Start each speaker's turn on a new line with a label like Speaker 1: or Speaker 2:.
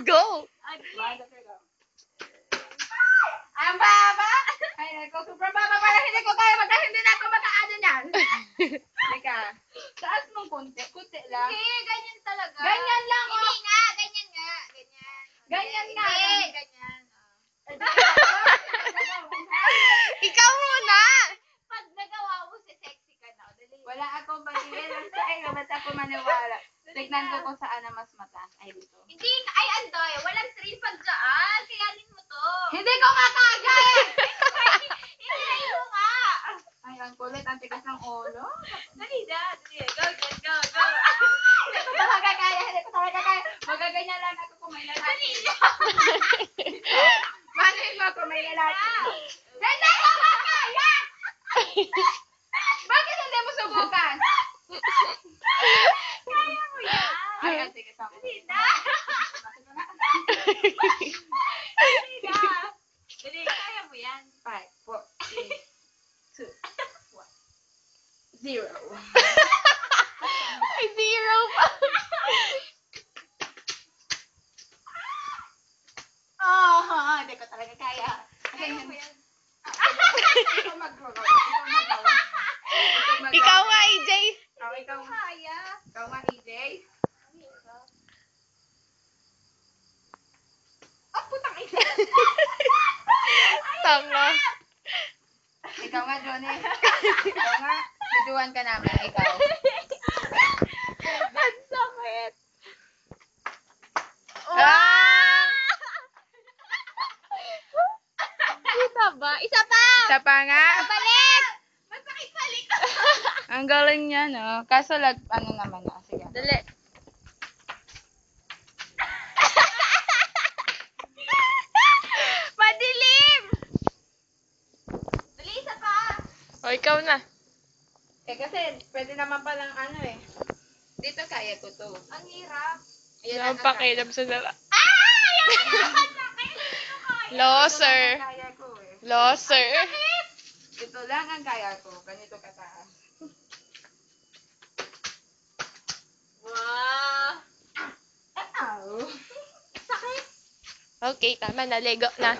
Speaker 1: Go!
Speaker 2: Ang baba! Ay, ako, sobrang baba. Parang hindi ko kaya hindi na ako makaano niyan. Teka. Taas mong konti. Kunti lang.
Speaker 3: Hindi, ganyan talaga.
Speaker 2: Ganyan lang, oh.
Speaker 3: Hindi nga, ganyan nga. Ganyan.
Speaker 2: Ganyan nga.
Speaker 3: Hindi, ganyan.
Speaker 1: Ikaw muna!
Speaker 3: Pag nagawa mo, sexy ka na. Dali.
Speaker 2: Wala akong batiin. Ay, ba't ako maniwala? Tignan ko kung saan na mas mataas. Ay, dito.
Speaker 3: Hindi, ay Andoy, walang thrill pag dyan. Kayanin mo to.
Speaker 2: Hindi ko makagaya!
Speaker 3: Hindi mo nga.
Speaker 2: Ay, ang kulit. Ang tigas ng ulo.
Speaker 3: Dali na. Dali. Go, go, go.
Speaker 2: Hindi ko talaga kaya. Hindi ko talaga kaya. Magaganyan lang ako kung may lalaki.
Speaker 3: Dali na.
Speaker 2: Manuhin mo kung may lalaki. Hindi ko makaya! Bakit hindi mo subukan?
Speaker 3: Kaya mo yan.
Speaker 2: Ay, ang tigas ng ulo.
Speaker 3: Dali na. Dali na. Dali, kaya mo yan.
Speaker 2: 5, 4, 3, 2, 1, 0.
Speaker 1: Ay, zero pa.
Speaker 2: Oh, hindi ko talaga kaya.
Speaker 3: Kaya mo yan.
Speaker 2: Ikaw mag-roll. Ikaw mag-roll.
Speaker 1: Ikaw nga, AJ.
Speaker 2: Oh, ikaw.
Speaker 3: Kaya.
Speaker 2: Ikaw nga, EJ. Oh, putang ina.
Speaker 1: Tama.
Speaker 2: Ikaw nga, Johnny. Ikaw nga. Biduan ka namin, ikaw.
Speaker 1: Ang sakit.
Speaker 2: Ah!
Speaker 1: Kita ba? Isa pa!
Speaker 2: Isa pa nga.
Speaker 1: Balik!
Speaker 3: Masakit sa likod.
Speaker 2: Ang galing niya, no? Kaso ano naman, no? Sige.
Speaker 1: Dali. Madilim!
Speaker 3: Dali, isa pa.
Speaker 1: O, ikaw na.
Speaker 2: Eh, kasi pwede naman palang ano eh. Dito kaya ko to.
Speaker 3: Ang hirap.
Speaker 2: Ayan
Speaker 1: Yung
Speaker 2: ang kaya.
Speaker 1: pakilab sa dala.
Speaker 3: Ay! Ang sakit. Hindi ko kaya.
Speaker 1: Loser.
Speaker 2: Ito lang ang kaya ko eh.
Speaker 1: Loser.
Speaker 2: Ito lang ang kaya ko. Ganito kataas.
Speaker 3: Wow.
Speaker 2: Ow!
Speaker 3: Sakit.
Speaker 1: Okay, tama na. Lego na.